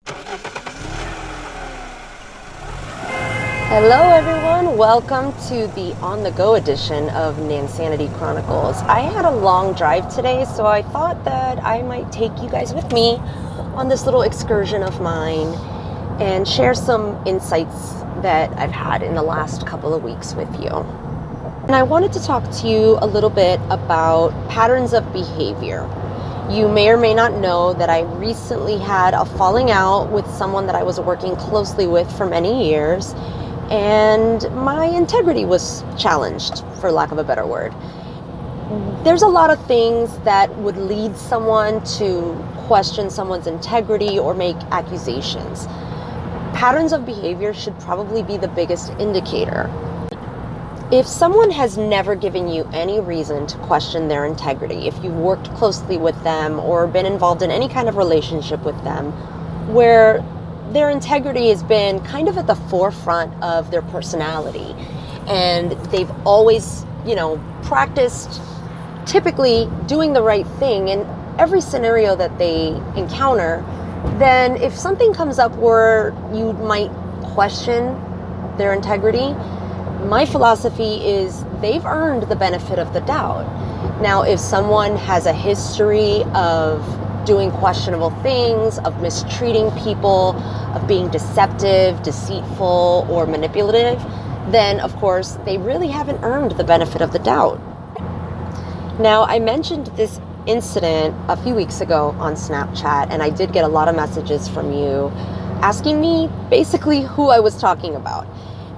Hello everyone, welcome to the on-the-go edition of Nansanity Chronicles. I had a long drive today, so I thought that I might take you guys with me on this little excursion of mine and share some insights that I've had in the last couple of weeks with you. And I wanted to talk to you a little bit about patterns of behavior. You may or may not know that I recently had a falling out with someone that I was working closely with for many years, and my integrity was challenged, for lack of a better word. There's a lot of things that would lead someone to question someone's integrity or make accusations. Patterns of behavior should probably be the biggest indicator. If someone has never given you any reason to question their integrity, if you've worked closely with them or been involved in any kind of relationship with them where their integrity has been kind of at the forefront of their personality, and they've always, practiced typically doing the right thing in every scenario that they encounter, then if something comes up where you might question their integrity, my philosophy is they've earned the benefit of the doubt. Now, if someone has a history of doing questionable things, of mistreating people, of being deceptive, deceitful, or manipulative, then of course they really haven't earned the benefit of the doubt. Now, I mentioned this incident a few weeks ago on Snapchat, and I did get a lot of messages from you asking me basically who I was talking about.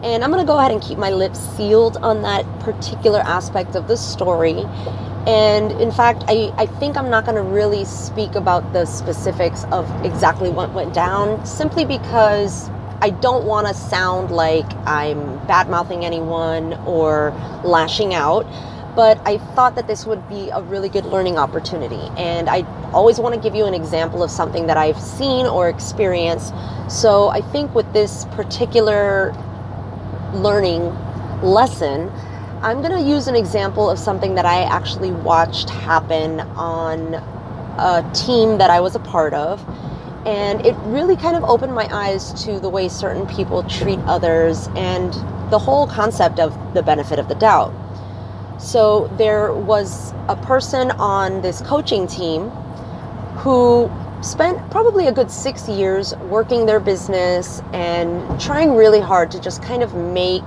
And I'm going to go ahead and keep my lips sealed on that particular aspect of the story. And in fact, I think I'm not going to really speak about the specifics of exactly what went down, simply because I don't want to sound like I'm bad-mouthing anyone or lashing out. But I thought that this would be a really good learning opportunity. And I always want to give you an example of something that I've seen or experienced. So I think with this particular learning lesson, I'm going to use an example of something that I actually watched happen on a team that I was a part of. And it really kind of opened my eyes to the way certain people treat others and the whole concept of the benefit of the doubt. So there was a person on this coaching team who spent probably a good 6 years working their business and trying really hard to just kind of make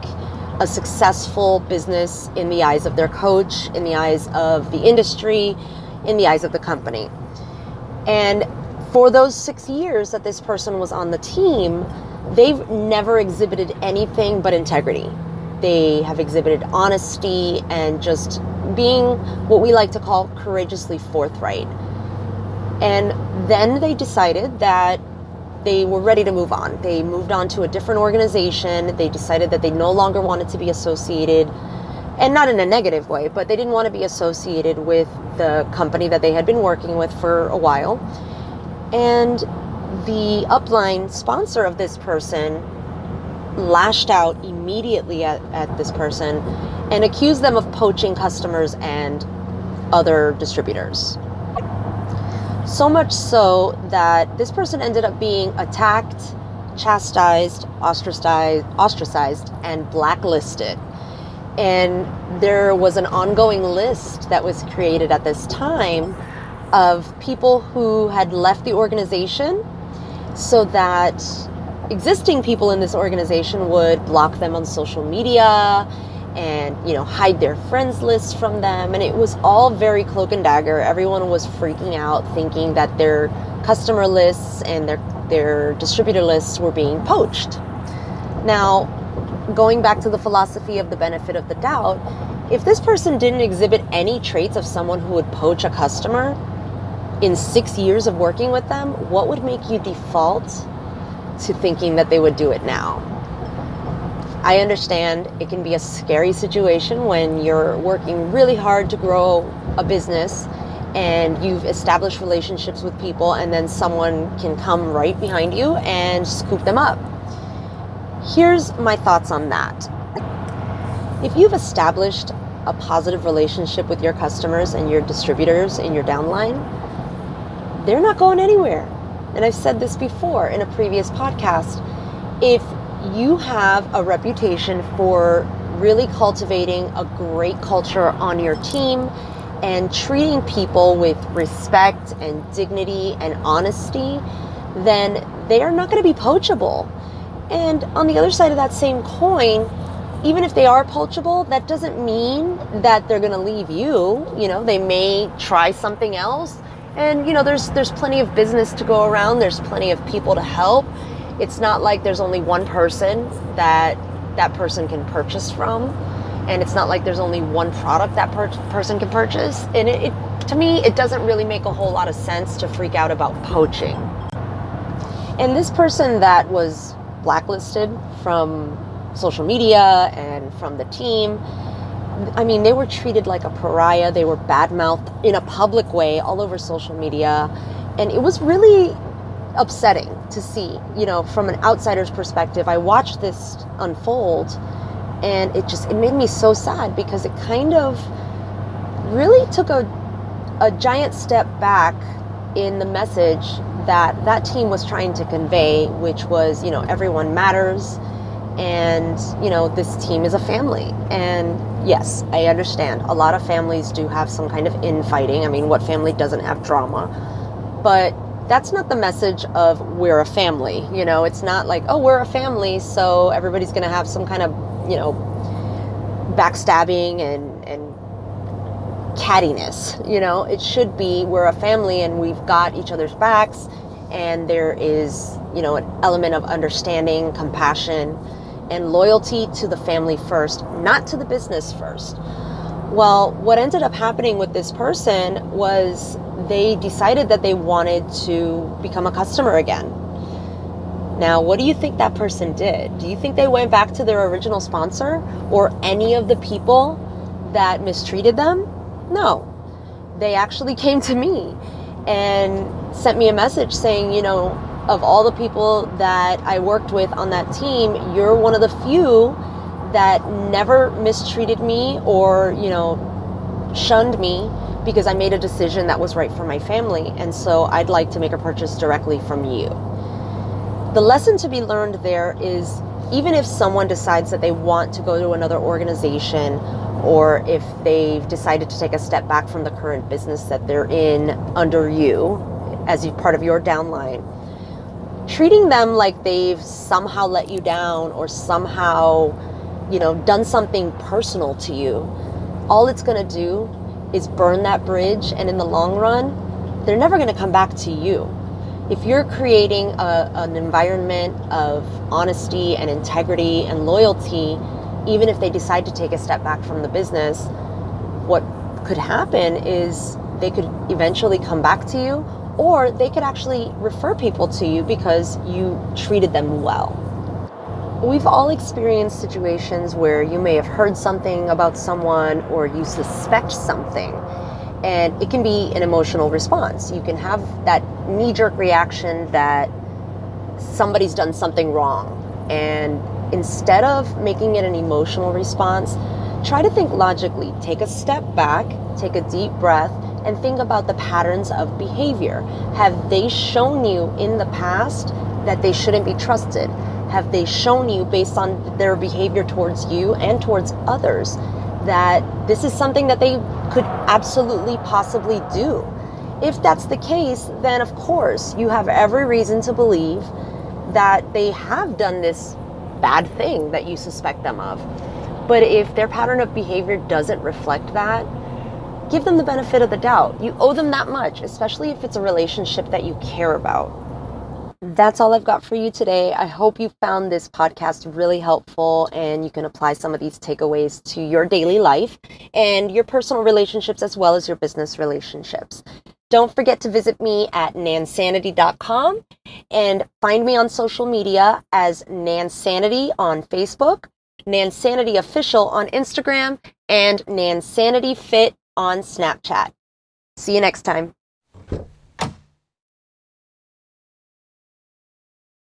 a successful business in the eyes of their coach, in the eyes of the industry, in the eyes of the company. And for those 6 years that this person was on the team, they've never exhibited anything but integrity. They have exhibited honesty and just being what we like to call courageously forthright. And then they decided that they were ready to move on. They moved on to a different organization. They decided that they no longer wanted to be associated, and not in a negative way, but they didn't want to be associated with the company that they had been working with for a while. And the upline sponsor of this person lashed out immediately at this person and accused them of poaching customers and other distributors. So much so that this person ended up being attacked, chastised, ostracized, and blacklisted. And there was an ongoing list that was created at this time of people who had left the organization so that existing people in this organization would block them on social media and hide their friends lists from them. And it was all very cloak and dagger. Everyone was freaking out, thinking that their customer lists and their distributor lists were being poached. Now, going back to the philosophy of the benefit of the doubt, if this person didn't exhibit any traits of someone who would poach a customer in 6 years of working with them, what would make you default to thinking that they would do it now? I understand it can be a scary situation when you're working really hard to grow a business and you've established relationships with people, and then someone can come right behind you and scoop them up. Here's my thoughts on that. If you've established a positive relationship with your customers and your distributors in your downline, they're not going anywhere. and I've said this before in a previous podcast, if you have a reputation for really cultivating a great culture on your team and treating people with respect and dignity and honesty, then they are not going to be poachable. And on the other side of that same coin, even if they are poachable, that doesn't mean that they're going to leave you. They may try something else. And, there's plenty of business to go around. There's plenty of people to help. It's not like there's only one person that person can purchase from. And it's not like there's only one product that person can purchase. And to me, it doesn't really make a whole lot of sense to freak out about poaching. And this person that was blacklisted from social media and from the team, they were treated like a pariah. They were badmouthed in a public way all over social media. And it was really upsetting to see, from an outsider's perspective. I watched this unfold, and it made me so sad, because it kind of really took a giant step back in the message that team was trying to convey, which was, everyone matters, and, this team is a family. And yes, I understand a lot of families do have some kind of infighting. What family doesn't have drama? But that's not the message of we're a family. It's not like, oh, we're a family, so everybody's going to have some kind of, backstabbing and cattiness. It should be, we're a family and we've got each other's backs, and there is, an element of understanding, compassion, and loyalty to the family first, not to the business first. Well, what ended up happening with this person was they decided that they wanted to become a customer again. Now, what do you think that person did? Do you think they went back to their original sponsor or any of the people that mistreated them? No. They actually came to me and sent me a message saying, of all the people that I worked with on that team, you're one of the few that never mistreated me or, shunned me, because I made a decision that was right for my family. And so I'd like to make a purchase directly from you. The lesson to be learned there is, even if someone decides that they want to go to another organization, or if they've decided to take a step back from the current business that they're in under you as part of your downline, treating them like they've somehow let you down or somehow, done something personal to you, all it's going to do is burn that bridge. And in the long run, they're never going to come back to you. If you're creating an environment of honesty and integrity and loyalty, even if they decide to take a step back from the business, what could happen is they could eventually come back to you, or they could actually refer people to you because you treated them well. We've all experienced situations where you may have heard something about someone, or you suspect something, and it can be an emotional response. You can have that knee-jerk reaction that somebody's done something wrong, and instead of making it an emotional response, try to think logically. Take a step back, take a deep breath, and think about the patterns of behavior. Have they shown you in the past that they shouldn't be trusted? Have they shown you, based on their behavior towards you and towards others, that this is something that they could absolutely possibly do? If that's the case, then of course you have every reason to believe that they have done this bad thing that you suspect them of. But if their pattern of behavior doesn't reflect that, give them the benefit of the doubt. You owe them that much, especially if it's a relationship that you care about. That's all I've got for you today. I hope you found this podcast really helpful, and you can apply some of these takeaways to your daily life and your personal relationships as well as your business relationships. Don't forget to visit me at nansanity.com and find me on social media as Nansanity on Facebook, Nansanity Official on Instagram, and Nansanity Fit on Snapchat. See you next time.